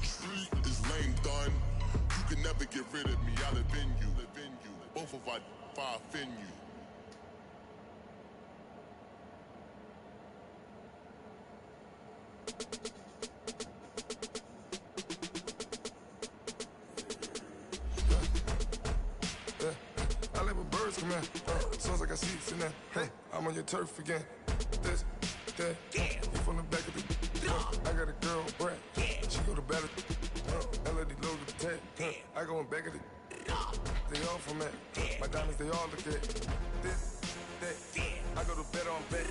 the street is lame done. You can never get rid of me, I live in you. Both of our fire offend you. I live with birds come in. As soon as I got seats in there, I'm on your turf again. This, that, you from the back of the. I got a girl, Brad. She go to battle. LED logo tag. I go in back of the. They all from that. My diamonds, they all look at. This, that. I go to bed on bed.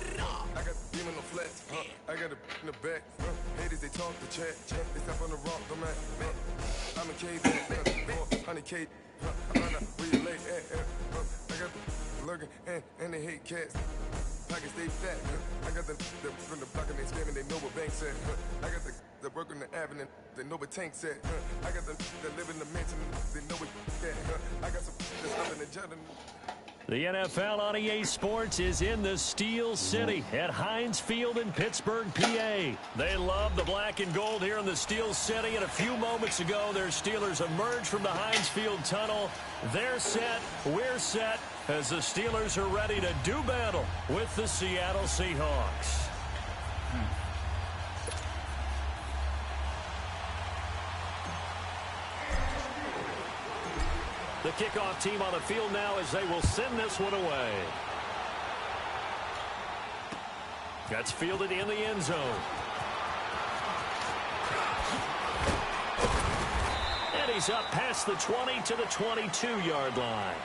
I got the demon on flat. I got it in the back. Haters, they talk the chat. They step on the rock, the man. I'm a cave, 100K. I'm not really late. I got the lurking and they hate cats. Pockets they fat. I got the from the block and they scamming. They know what banks at. I got the work on the avenue. They know what tanks at. I got the live in the mansion. They know what at. I got some that's up in the jet. The NFL on EA Sports is in the Steel City at Heinz Field in Pittsburgh, PA. They love the black and gold here in the Steel City, and a few moments ago, their Steelers emerged from the Heinz Field tunnel. They're set, we're set, as the Steelers are ready to do battle with the Seattle Seahawks. The kickoff team on the field now as they will send this one away. That's fielded in the end zone. And he's up past the 20 to the 22-yard line.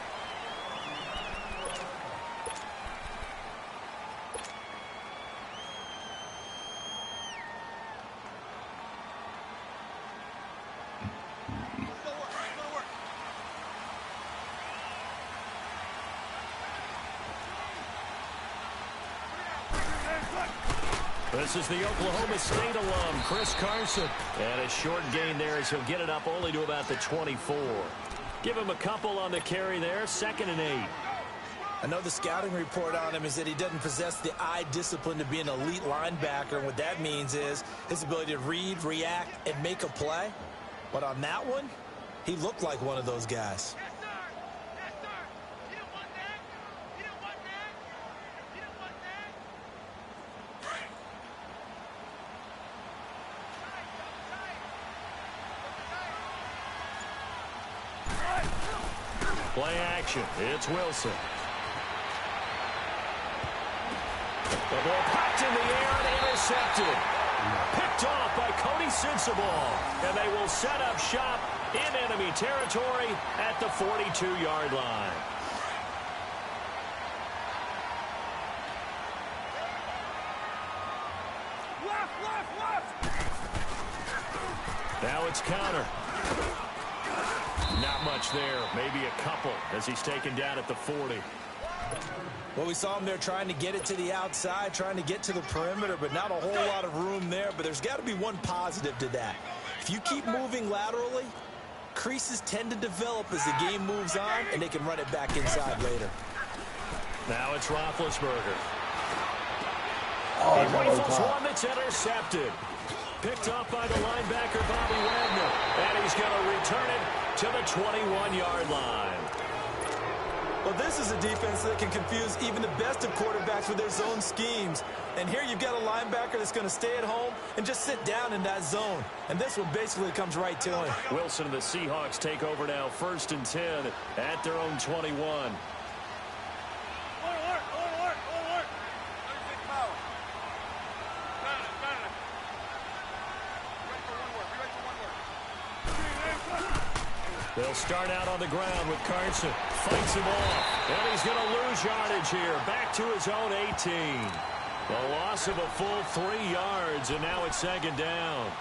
This is the Oklahoma State alum, Chris Carson. And a short gain there as he'll get it up only to about the 24. Give him a couple on the carry there, 2nd and 8. I know the scouting report on him is that he doesn't possess the eye discipline to be an elite linebacker. And what that means is his ability to read, react, and make a play. But on that one, he looked like one of those guys. Play action. It's Wilson. The ball popped in the air and intercepted. Picked off by Cody Sensabaugh. And they will set up shop in enemy territory at the 42-yard line. Now it's counter. Not much there, maybe a couple as he's taken down at the 40. Well, we saw him there trying to get it to the outside, trying to get to the perimeter, but not a whole lot of room there. But there's got to be one positive to that. If you keep moving laterally, creases tend to develop as the game moves on, and they can run it back inside later. Now it's Roethlisberger. He rifles one that's intercepted. Picked off by the linebacker, Bobby Wagner. And he's going to return it to the 21-yard line. Well, this is a defense that can confuse even the best of quarterbacks with their zone schemes. And here you've got a linebacker that's going to stay at home and just sit down in that zone. And this one basically comes right to him. Wilson and the Seahawks take over now, 1st and 10 at their own 21. They'll start out on the ground with Carson. Fights him off. And he's going to lose yardage here. Back to his own 18. The loss of a full 3 yards, and now it's 2nd down.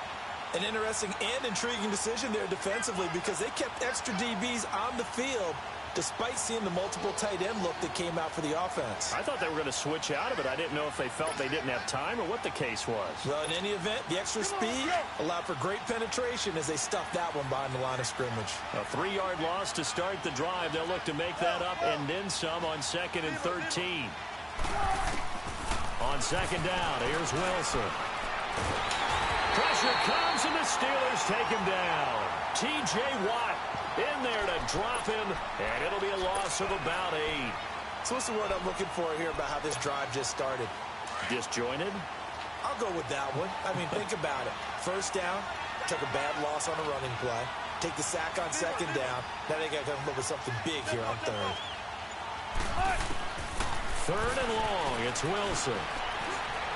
An interesting and intriguing decision there defensively because they kept extra DBs on the field despite seeing the multiple tight end look that came out for the offense. I thought they were going to switch out of it. I didn't know if they felt they didn't have time or what the case was. Well, in any event, the extra speed allowed for great penetration as they stuffed that one behind the line of scrimmage. A 3-yard loss to start the drive. They'll look to make that up and then some on 2nd and 13. On 2nd down, here's Wilson. Pressure comes, and the Steelers take him down. T.J. Watt in there to drop him, and it'll be a loss of about 8. So what's the word I'm looking for here about how this drive just started? Disjointed? I'll go with that one. I mean, think about it. First down, took a bad loss on a running play. Take the sack on second down. Now they got to come up with something big here on third. Third and long. It's Wilson.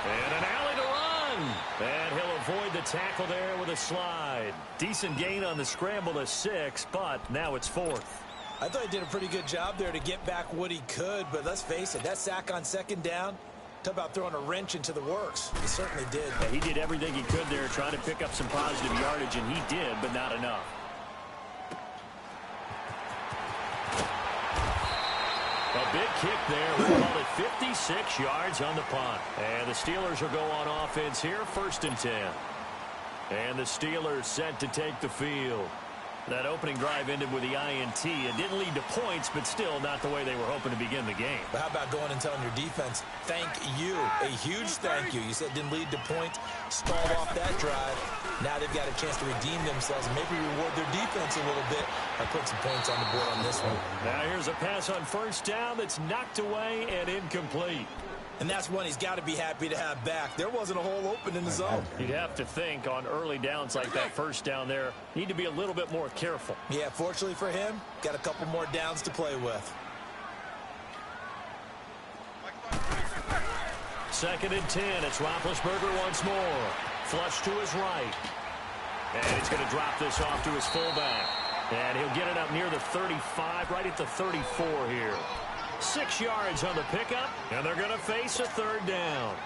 And an alley to run. And he'll avoid the tackle there with a slide. Decent gain on the scramble to 6, but now it's 4th. I thought he did a pretty good job there to get back what he could, but let's face it, that sack on second down, talk about throwing a wrench into the works. He certainly did. Yeah, he did everything he could there trying to pick up some positive yardage, and he did, but not enough. A big kick there. We'll call it 56 yards on the punt. And the Steelers will go on offense here, 1st and 10. And the Steelers set to take the field. That opening drive ended with the INT. It didn't lead to points, but still not the way they were hoping to begin the game. But how about going and telling your defense, thank you, a huge thank you. You said it didn't lead to points, stalled off that drive. Now they've got a chance to redeem themselves and maybe reward their defense a little bit by putting some points on the board on this one. Now here's a pass on first down that's knocked away and incomplete. And that's one he's got to be happy to have back. There wasn't a hole open in the zone. You'd have to think on early downs like that first down there, need to be a little bit more careful. Yeah, fortunately for him, got a couple more downs to play with. 2nd and 10. It's Roethlisberger once more. Flush to his right. And he's going to drop this off to his fullback. And he'll get it up near the 35, right at the 34 here. 6 yards on the pickup, and they're going to face a 3rd down.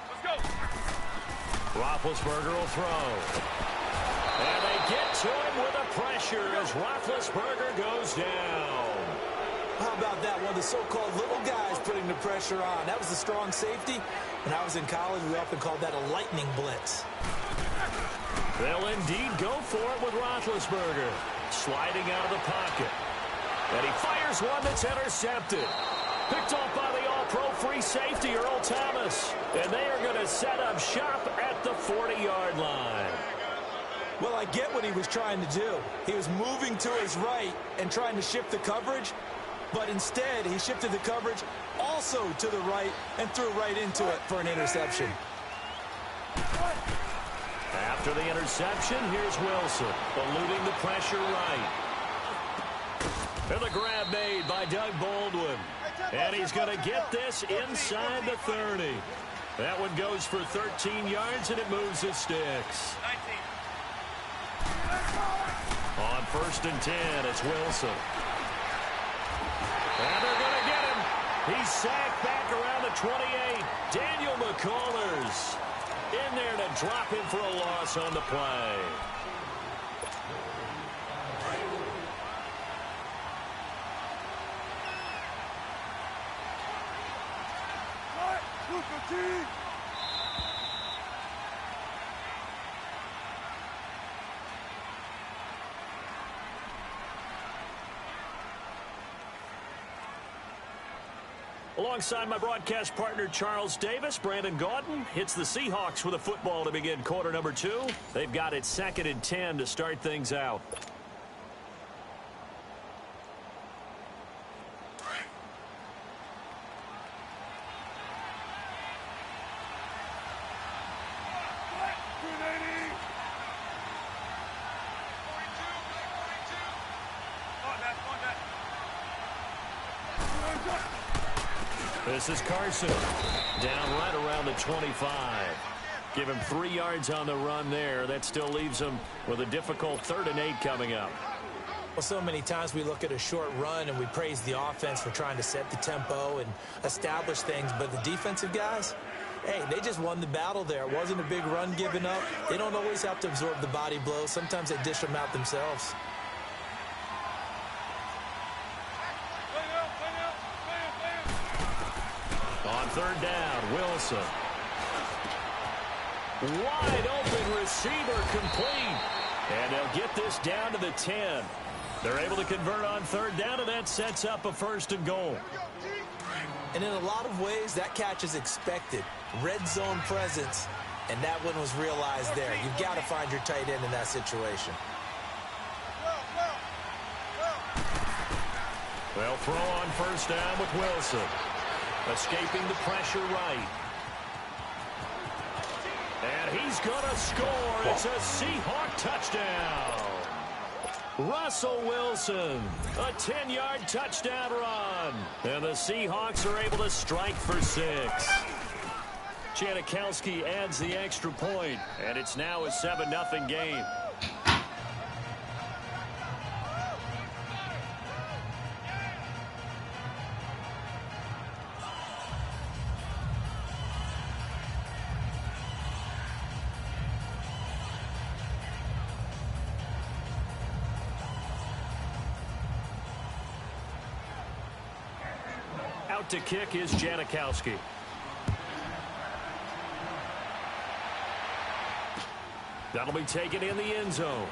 Let's go. Roethlisberger will throw. And they get to him with a pressure as Roethlisberger goes down. How about that? One of the so-called little guys putting the pressure on. That was the strong safety. When I was in college, we often called that a lightning blitz. They'll indeed go for it with Roethlisberger. Sliding out of the pocket. And he fires one that's intercepted. Picked off by the all-pro free safety, Earl Thomas. And they are going to set up shop at the 40-yard line. Well, I get what he was trying to do. He was moving to his right and trying to shift the coverage. But instead, he shifted the coverage also to the right and threw right into it for an interception. After the interception, here's Wilson, eluding the pressure right. And the grab made by Doug Baldwin. And he's going to get this inside the 30. That one goes for 13 yards, and it moves the sticks. On 1st and 10, it's Wilson. And they're going to get him. He's sacked back around the 28. Daniel McCullers in there to drop him for a loss on the play. Alongside my broadcast partner, Charles Davis, Brandon Gaudin hits the Seahawks with a football to begin quarter number 2. They've got it 2nd and 10 to start things out. This is Carson, down right around the 25. Give him 3 yards on the run there. That still leaves him with a difficult 3rd and 8 coming up. Well, so many times we look at a short run and we praise the offense for trying to set the tempo and establish things, but the defensive guys, hey, they just won the battle there. It wasn't a big run given up. They don't always have to absorb the body blows. Sometimes they dish them out themselves. On 3rd down, Wilson. Wide open receiver complete. And they'll get this down to the 10. They're able to convert on third down, and that sets up a 1st and goal. And in a lot of ways, that catch is expected. Red zone presence, and that one was realized there. You've got to find your tight end in that situation. They'll throw on 1st down with Wilson. Escaping the pressure right. And he's going to score. It's a Seahawk touchdown. Russell Wilson, a 10-yard touchdown run. And the Seahawks are able to strike for 6. Janikowski adds the extra point, and it's now a 7-0 game. Out to kick is Janikowski. That'll be taken in the end zone.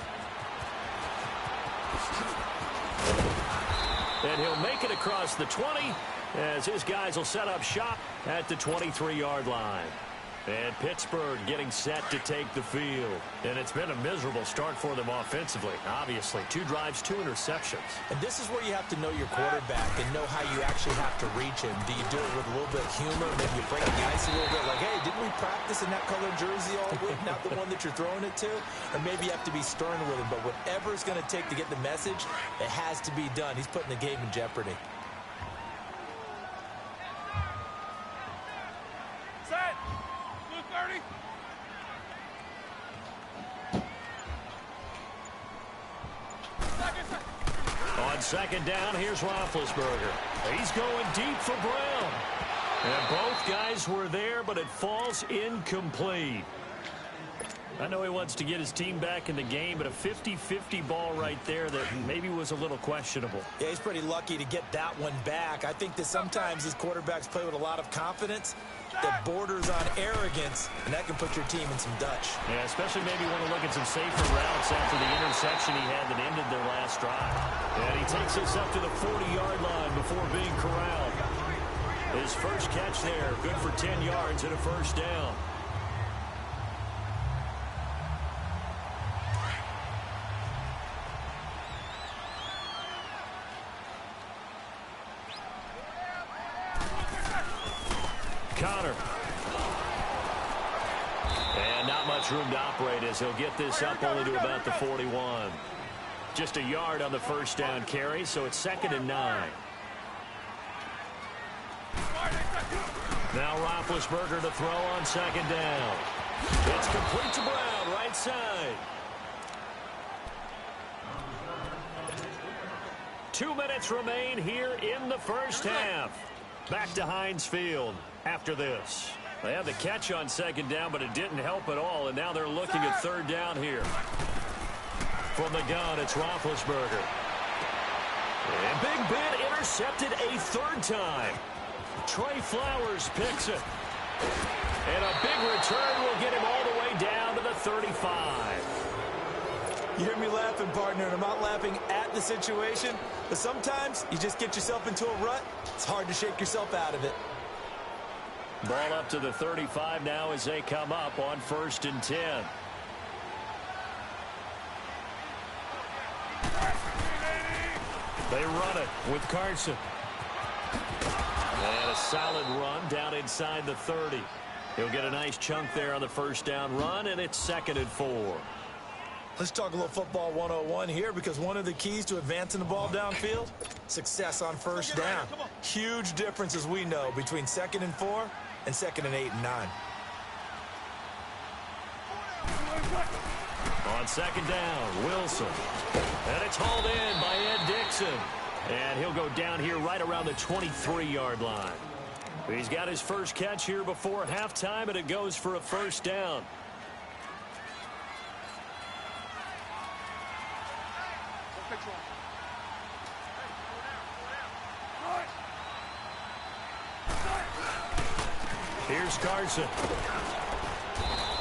And he'll make it across the 20 as his guys will set up shop at the 23-yard line. And Pittsburgh getting set to take the field. And it's been a miserable start for them offensively, obviously. 2 drives, 2 interceptions. And this is where you have to know your quarterback and know how you actually have to reach him. Do you do it with a little bit of humor? Maybe you break the ice a little bit like, hey, didn't we practice in that colored jersey all week? Not the one that you're throwing it to? Or maybe you have to be stern with him. But whatever it's going to take to get the message, it has to be done. He's putting the game in jeopardy. On 2nd down, here's Roethlisberger. He's going deep for Brown. And both guys were there, but it falls incomplete. I know he wants to get his team back in the game, but a 50-50 ball right there that maybe was a little questionable. Yeah, he's pretty lucky to get that one back. I think that sometimes these quarterbacks play with a lot of confidence that borders on arrogance, and that can put your team in some Dutch. Yeah, especially maybe want to look at some safer routes after the interception he had that ended their last drive. And he takes us up to the 40-yard line before being corralled. His first catch there, good for 10 yards and a 1st down. Connor. And not much room to operate as he'll get this up only to about the 41. Just a yard on the 1st down carry, so it's 2nd and 9. Now Roethlisberger to throw on 2nd down. It's complete to Brown, right side. 2 minutes remain here in the 1st half. Back to Heinz Field after this. They had the catch on 2nd down, but it didn't help at all, and now they're looking at 3rd down here. From the gun, it's Roethlisberger. And Big Ben intercepted a 3rd time. Trey Flowers picks it. And a big return will get him all the way down to the 35. You hear me laughing, partner, and I'm not laughing at the situation, but sometimes you just get yourself into a rut. It's hard to shake yourself out of it. Ball up to the 35 now as they come up on 1st and 10. They run it with Carson. And a solid run down inside the 30. He'll get a nice chunk there on the 1st down run, and it's 2nd and 4. Let's talk a little football 101 here, because one of the keys to advancing the ball downfield, success on 1st down. Huge difference, as we know, between 2nd and 4 and 2nd and 8 and 9. On 2nd down, Wilson. And it's hauled in by Ed Dixon. And he'll go down here right around the 23-yard line. He's got his first catch here before halftime, and it goes for a 1st down. Here's Carson.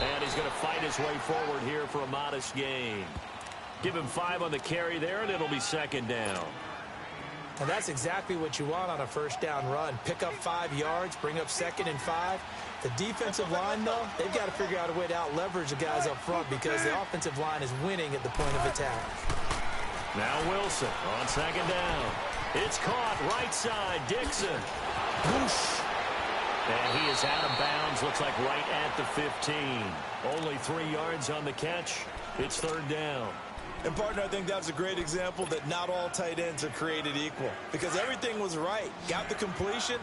And he's going to fight his way forward here for a modest gain. Give him 5 on the carry there, and it'll be second down. And that's exactly what you want on a first down run. Pick up 5 yards, bring up 2nd and 5. The defensive line, though, they've got to figure out a way to out-leverage the guys up front because the offensive line is winning at the point of attack. Now Wilson on second down. It's caught right side. Dixon. Whoosh. And he is out of bounds. Looks like right at the 15. Only 3 yards on the catch. It's third down. And, partner, I think that's a great example that not all tight ends are created equal because everything was right. Got the completion,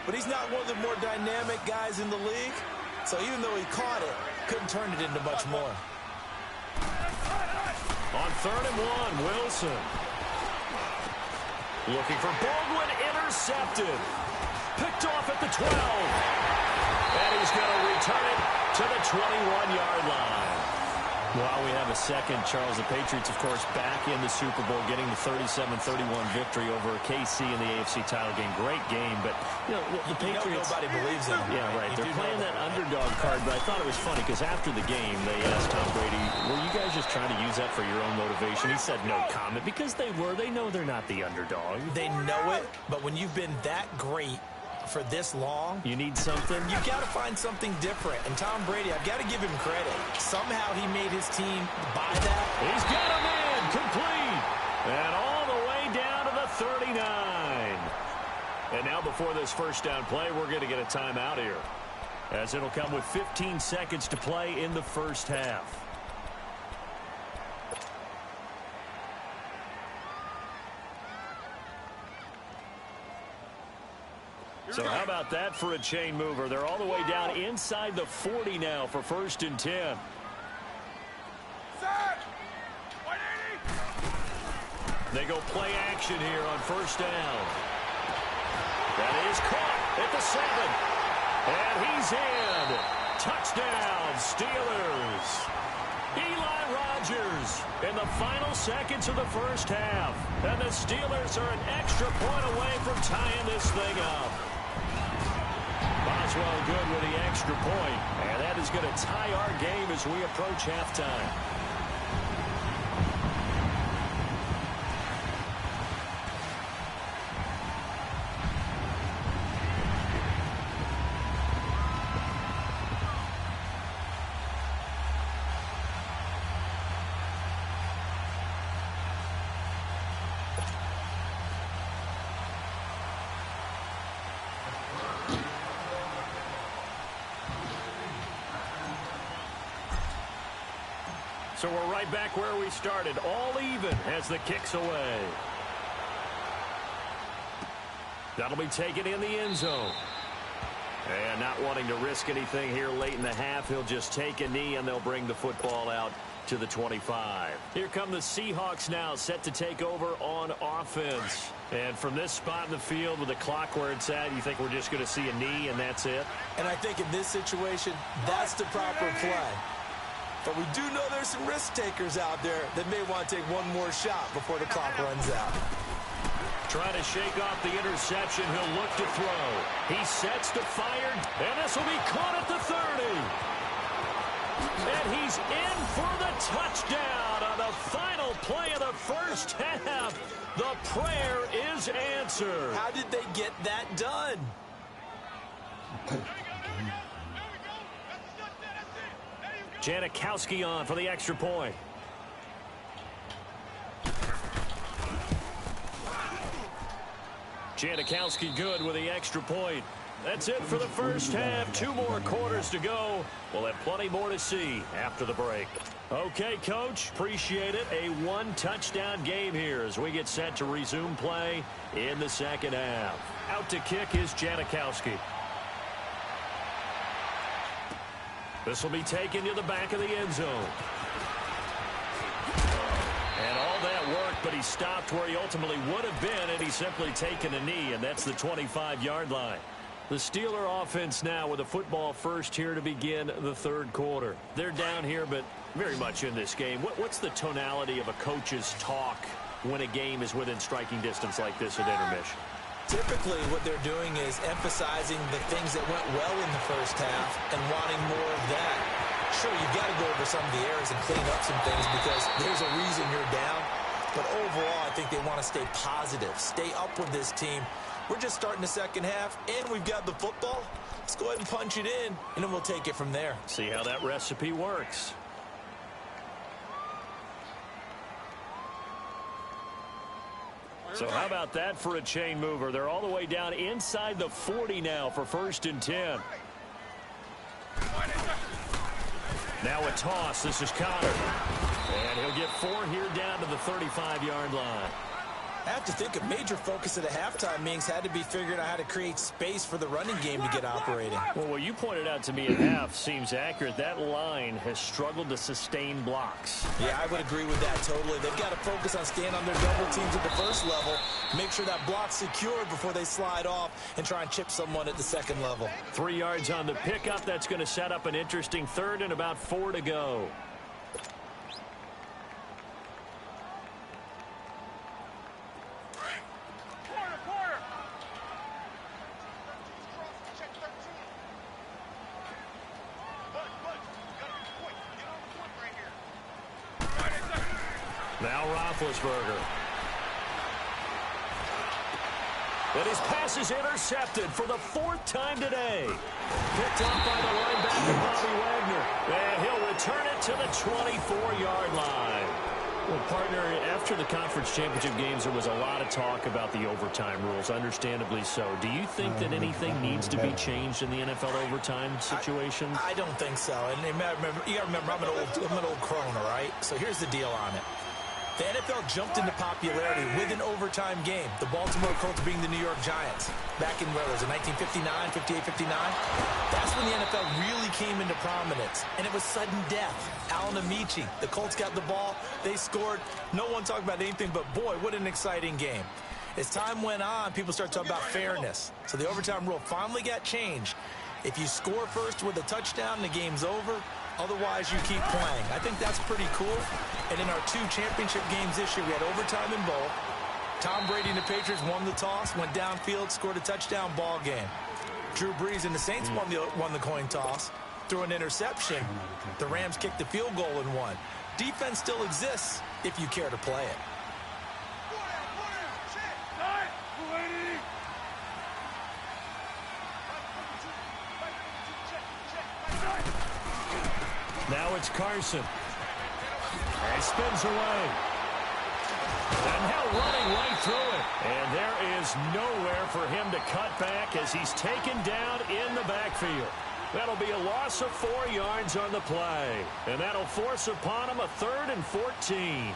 but he's not one of the more dynamic guys in the league. So even though he caught it, couldn't turn it into much more. On 3rd and 1, Wilson. Looking for Baldwin, intercepted. Picked off at the 12. And he's going to return it to the 21-yard line. While we have a second, Charles, the Patriots, of course, back in the Super Bowl, getting the 37-31 victory over KC in the AFC title game. Great game, but, you know, the Patriots... nobody believes in them. Yeah, right. They're playing that underdog card, but I thought it was funny because after the game, they asked Tom Brady, were you guys just trying to use that for your own motivation? He said no comment because they were. They know they're not the underdog. They know it, but when you've been that great for this long, you need something. You've got to find something different. And Tom Brady, I've got to give him credit. Somehow he made his team buy that. He's got him in, complete. And all the way down to the 39. And now before this first down play, we're going to get a timeout here, as it'll come with 15 seconds to play in the first half. So how about that for a chain mover? They're all the way down inside the 40 now for 1st and 10. They go play action here on 1st down. That is caught at the 7. And he's in. Touchdown, Steelers. Eli Rogers in the final seconds of the first half. And the Steelers are an extra point away from tying this thing up. Boswell good with the extra point, and that is going to tie our game as we approach halftime. So we're right back where we started, all even as the kick's away. That'll be taken in the end zone. And not wanting to risk anything here late in the half, he'll just take a knee and they'll bring the football out to the 25. Here come the Seahawks now, set to take over on offense. And from this spot in the field with the clock where it's at, you think we're just going to see a knee and that's it? And I think in this situation, that's the proper play. But we do know there's some risk takers out there that may want to take one more shot before the clock runs out. Trying to shake off the interception. He'll look to throw. He sets to fire, and this will be caught at the 30. And he's in for the touchdown on the final play of the first half. The prayer is answered. How did they get that done? Janikowski on for the extra point. Janikowski good with the extra point. That's it for the first half. 2 more quarters to go. We'll have plenty more to see after the break. Okay, Coach, appreciate it. A 1-touchdown game here as we get set to resume play in the second half. Out to kick is Janikowski. This will be taken to the back of the end zone. And all that worked, but he stopped where he ultimately would have been, and he's simply taken a knee, and that's the 25-yard line. The Steeler offense now with a football first here to begin the third quarter. They're down here, but very much in this game. What's the tonality of a coach's talk when a game is within striking distance like this at intermission? Typically, what they're doing is emphasizing the things that went well in the first half and wanting more of that. Sure, you've got to go over some of the errors and clean up some things because there's a reason you're down. But overall, I think they want to stay positive, stay up with this team. We're just starting the second half, and we've got the football. Let's go ahead and punch it in, and then we'll take it from there. See how that recipe works. So how about that for a chain mover? They're all the way down inside the 40 now for 1st and 10. Now a toss. This is Connor. And he'll get 4 here down to the 35-yard line. I have to think a major focus of the halftime meetings had to be figuring out how to create space for the running game to get operating. Well, what you pointed out to me at half seems accurate. That line has struggled to sustain blocks. Yeah, I would agree with that totally. They've got to focus on staying on their double teams at the first level, make sure that block's secured before they slide off and try and chip someone at the second level. 3 yards on the pickup. That's going to set up an interesting 3rd and about 4 to go. Now Roethlisberger. And his pass is intercepted for the 4th time today. Picked up by the linebacker, Bobby Wagner. And he'll return it to the 24-yard line. Well, partner, after the conference championship games, there was a lot of talk about the overtime rules, understandably so. Do you think that anything needs to be changed in the NFL overtime situation? I don't think so. And you got to remember, I'm an old crone, all right? So here's the deal on it. The NFL jumped into popularity with an overtime game. The Baltimore Colts being the New York Giants. Back in, where was it, 1959, 58, 59? That's when the NFL really came into prominence. And it was sudden death. Alan Amici, the Colts got the ball. They scored. No one talked about anything but, boy, what an exciting game. As time went on, people started talking about fairness. So the overtime rule finally got changed. If you score first with a touchdown, the game's over. Otherwise, you keep playing. I think that's pretty cool. And in our 2 championship games this year, we had overtime in both. Tom Brady and the Patriots won the toss, went downfield, scored a touchdown, ball game. Drew Brees and the Saints won the coin toss, threw an interception. The Rams kicked the field goal and won. Defense still exists if you care to play it. Now it's Carson. And spins away. And now running right through it. And there is nowhere for him to cut back as he's taken down in the backfield. That'll be a loss of 4 yards on the play. And that'll force upon him a 3rd and 14.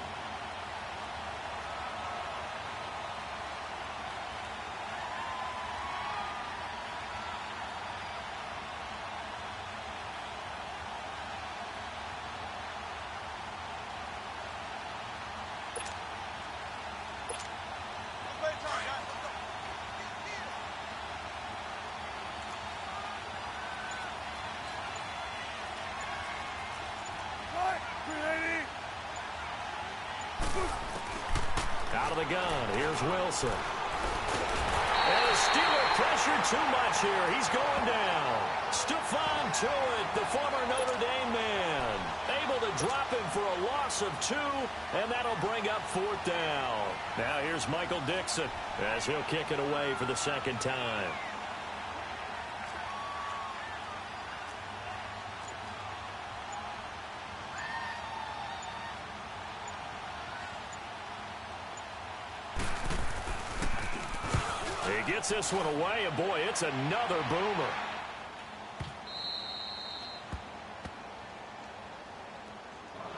Out of the gun, here's Wilson. And the Steeler pressure too much here. He's going down. Stephon Tuitt, the former Notre Dame man, able to drop him for a loss of 2, and that'll bring up 4th down. Now here's Michael Dixon as he'll kick it away for the 2nd time. He gets this one away, and boy, it's another boomer.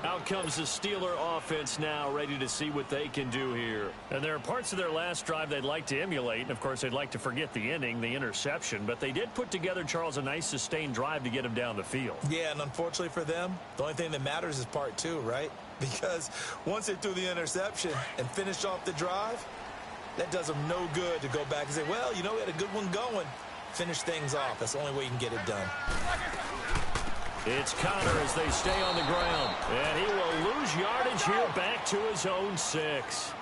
Out comes the Steeler offense now, ready to see what they can do here. And there are parts of their last drive they'd like to emulate, and of course they'd like to forget the ending, the interception, but they did put together, Charles, a nice sustained drive to get him down the field. Yeah, and unfortunately for them, the only thing that matters is part 2, right? Because once they threw the interception and finished off the drive, that does them no good to go back and say, well, you know, we had a good one going. Finish things off. That's the only way you can get it done. It's Connor as they stay on the ground. And he will lose yardage here back to his own 6.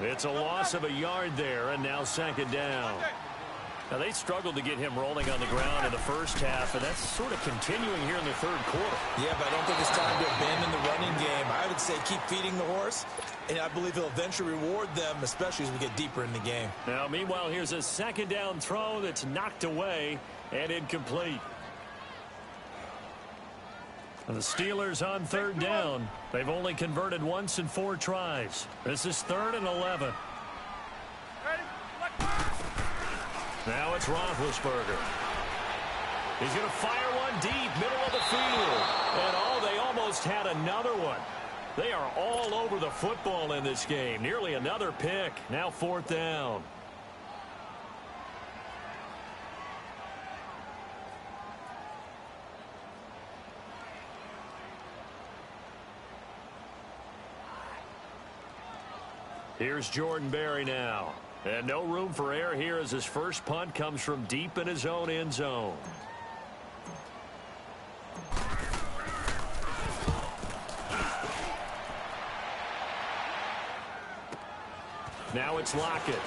It's a loss of a yard there, and now 2nd down. Now, they struggled to get him rolling on the ground in the first half, and that's sort of continuing here in the third quarter. Yeah, but I don't think it's time to abandon the running game. I would say keep feeding the horse, and I believe he'll eventually reward them, especially as we get deeper in the game. Now, meanwhile, here's a second down throw that's knocked away and incomplete. And the Steelers on third down. They've only converted once in 4 tries. This is 3rd and 11. Now it's Roethlisberger. He's going to fire one deep, middle of the field. And they almost had another one. They are all over the football in this game. Nearly another pick. Now 4th down. Here's Jordan Berry now. And no room for error here as his first punt comes from deep in his own end zone. Now it's Lockett.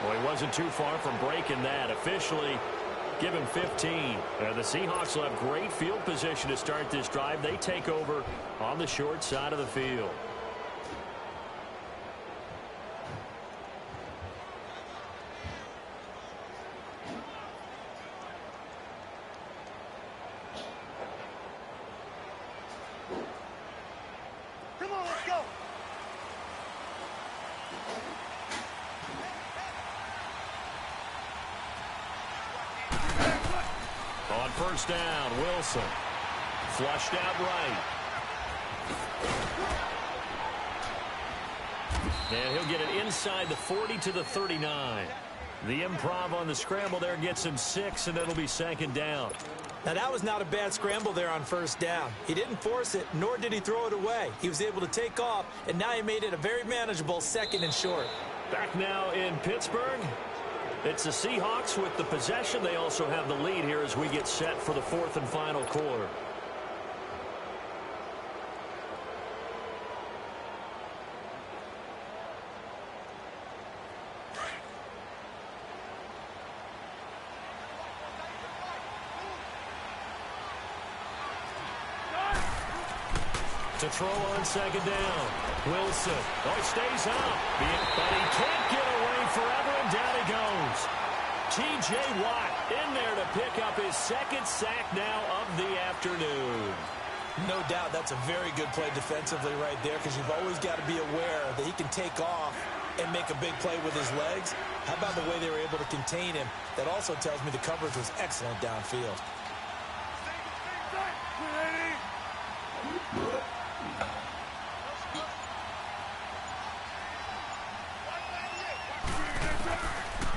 Well, he wasn't too far from breaking that. Officially, give him 15. The Seahawks will have great field position to start this drive. They take over on the short side of the field. Come on, let's go. On first down, Wilson. Flushed out right. And he'll get it inside the 40 to the 39. The improv on the scramble there gets him 6, and it'll be 2nd down. Now, that was not a bad scramble there on first down. He didn't force it, nor did he throw it away. He was able to take off, and now he made it a very manageable 2nd and short. Back now in Pittsburgh. It's the Seahawks with the possession. They also have the lead here as we get set for the 4th and final quarter. To throw on 2nd down. Wilson. Oh, he stays up. But he can't get away forever, and down he goes. T.J. Watt in there to pick up his 2nd sack now of the afternoon. No doubt that's a very good play defensively right there, because you've always got to be aware that he can take off and make a big play with his legs. How about the way they were able to contain him? That also tells me the coverage was excellent downfield.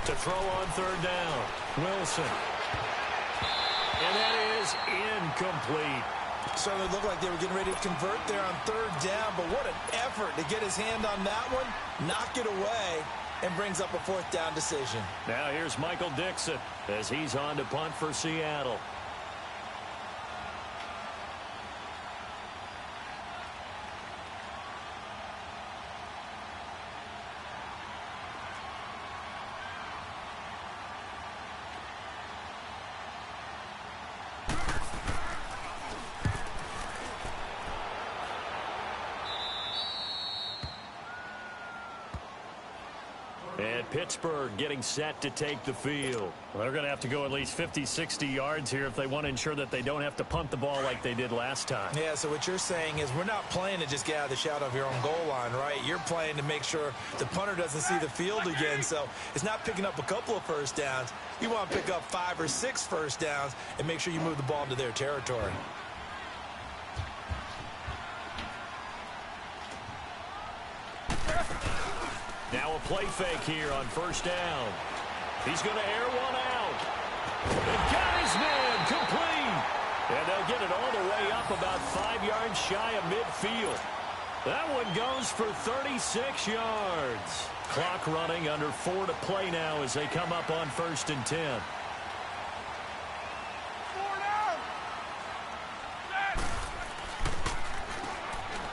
To throw on 3rd down, Wilson. And that is incomplete. So it looked like they were getting ready to convert there on 3rd down, but what an effort to get his hand on that one, knock it away, and brings up a 4th down decision. Now here's Michael Dixon as he's on to punt for Seattle. And Pittsburgh getting set to take the field. Well, they're going to have to go at least 50, 60 yards here if they want to ensure that they don't have to punt the ball like they did last time. Yeah, so what you're saying is we're not playing to just get out of the shadow of your own goal line, right? You're playing to make sure the punter doesn't see the field again. So it's not picking up a couple of first downs. You want to pick up 5 or 6 first downs and make sure you move the ball into their territory. Now a play fake here on first down. He's going to air one out. And got his man complete. And they'll get it all the way up about 5 yards shy of midfield. That one goes for 36 yards. Clock running, under 4 to play now as they come up on 1st and 10.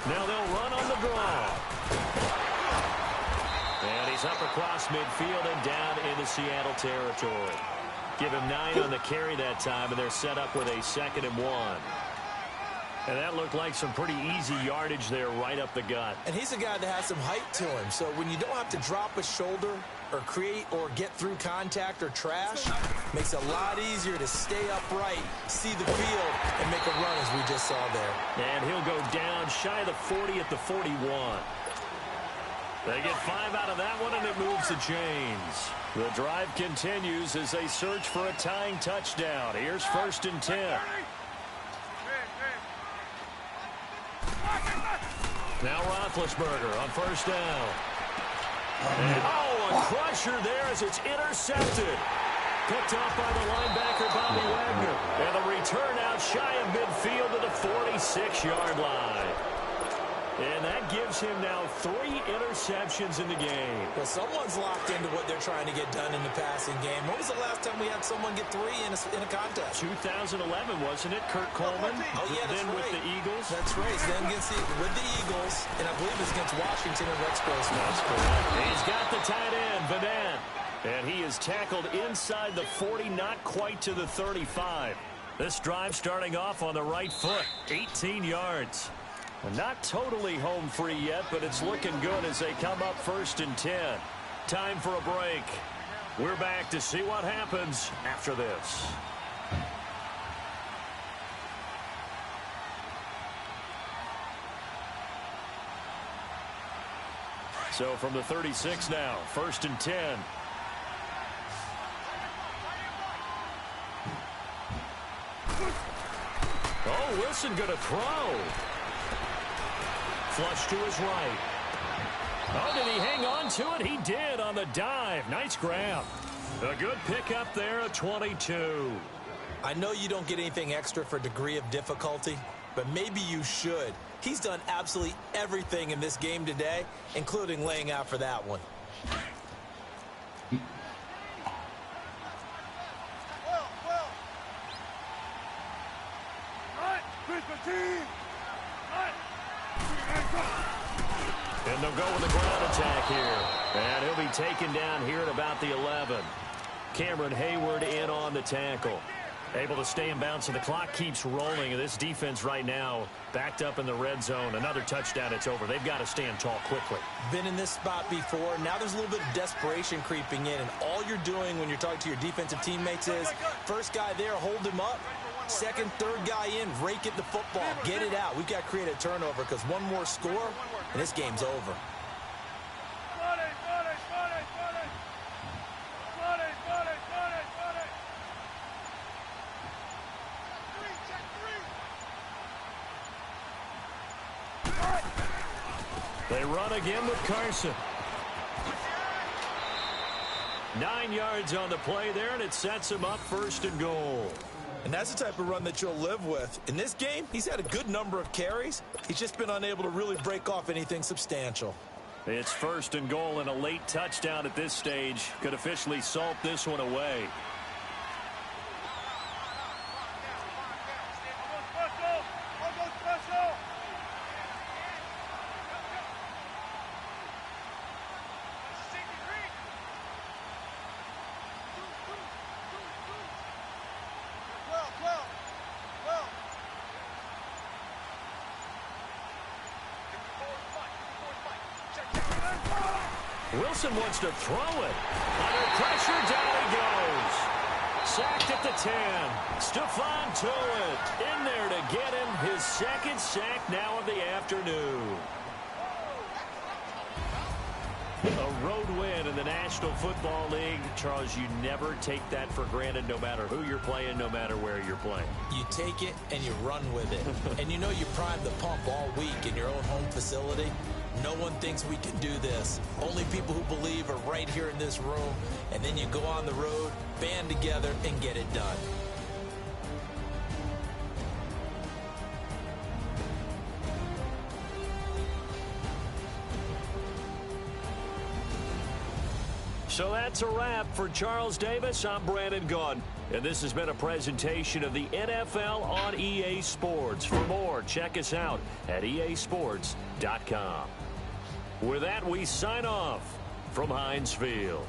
Now they'll run on the draw. He's up across midfield and down into Seattle territory. Give him 9 on the carry that time, and they're set up with a 2nd and 1. And that looked like some pretty easy yardage there right up the gut. And he's a guy that has some height to him. So when you don't have to drop a shoulder or create or get through contact or trash, makes it a lot easier to stay upright, see the field, and make a run as we just saw there. And he'll go down shy of the 40 at the 41. They get 5 out of that one, and it moves the chains. The drive continues as they search for a tying touchdown. Here's 1st and 10. Now Roethlisberger on 1st down. And, a crusher there as it's intercepted. Picked off by the linebacker, Bobby Wagner. And the return out shy of midfield to the 46-yard line. And that gives him now 3 interceptions in the game. Well, someone's locked into what they're trying to get done in the passing game. When was the last time we had someone get 3 in a contest? 2011, wasn't it? Kurt Coleman. Oh, yeah, that's then right. with the Eagles. That's right. Then with the Eagles, and I believe it's against Washington and Rex Grossman. That's correct. He's got the tight end, Vanette. And he is tackled inside the 40, not quite to the 35. This drive starting off on the right foot. 18 yards. Not totally home free yet, but it's looking good as they come up 1st and 10. Time for a break. We're back to see what happens after this. So from the 36 now, 1st and 10. Oh, Wilson going to throw. Flush to his right. Oh, did he hang on to it? He did on the dive. Nice grab. A good pickup there at 22. I know you don't get anything extra for degree of difficulty, but maybe you should. He's done absolutely everything in this game today, including laying out for that one. And they'll go with a ground attack here. And he'll be taken down here at about the 11. Cameron Hayward in on the tackle. Able to stay in bounds, and the clock keeps rolling. And this defense right now backed up in the red zone. Another touchdown, it's over. They've got to stand tall quickly. Been in this spot before. Now there's a little bit of desperation creeping in. And all you're doing when you're talking to your defensive teammates is, first guy there, hold him up. Second, third guy in, rake at the football. Get it out. We've got to create a turnover because one more score, and this game's over. They run again with Carson. 9 yards on the play there, and it sets him up 1st and goal. And that's the type of run that you'll live with. In this game, he's had a good number of carries. He's just been unable to really break off anything substantial. It's 1st and goal, and a late touchdown at this stage could officially salt this one away. Wilson wants to throw it. Under pressure, down he goes. Sacked at the 10. Stephon Tuitt in there to get him his 2nd sack now of the afternoon. A road win in the National Football League. Charles, you never take that for granted no matter who you're playing, no matter where you're playing. You take it and you run with it. And you know you primed the pump all week in your own home facility. No one thinks we can do this. Only people who believe are right here in this room. And then you go on the road, band together, and get it done. So that's a wrap for Charles Davis. I'm Brandon Gunn. And this has been a presentation of the NFL on EA Sports. For more, check us out at easports.com. With that, we sign off from Heinz Field.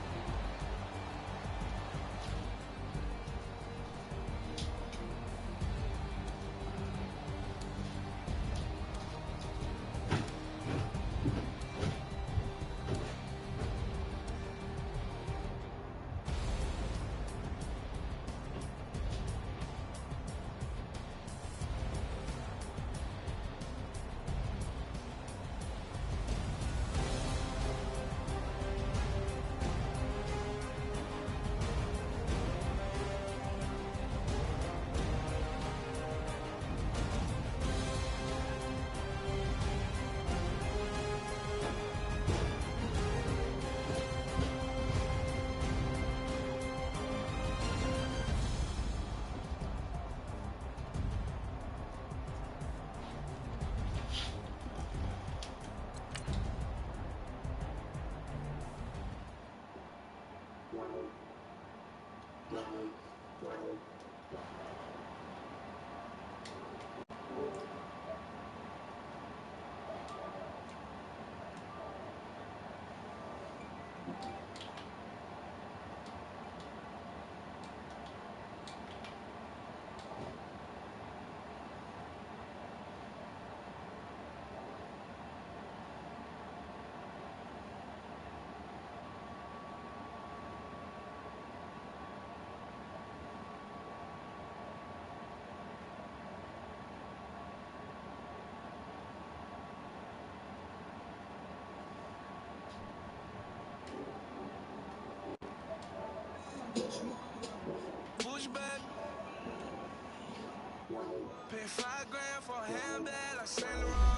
Pushback. Pay $5 grand for a handbag like Saint Laurent.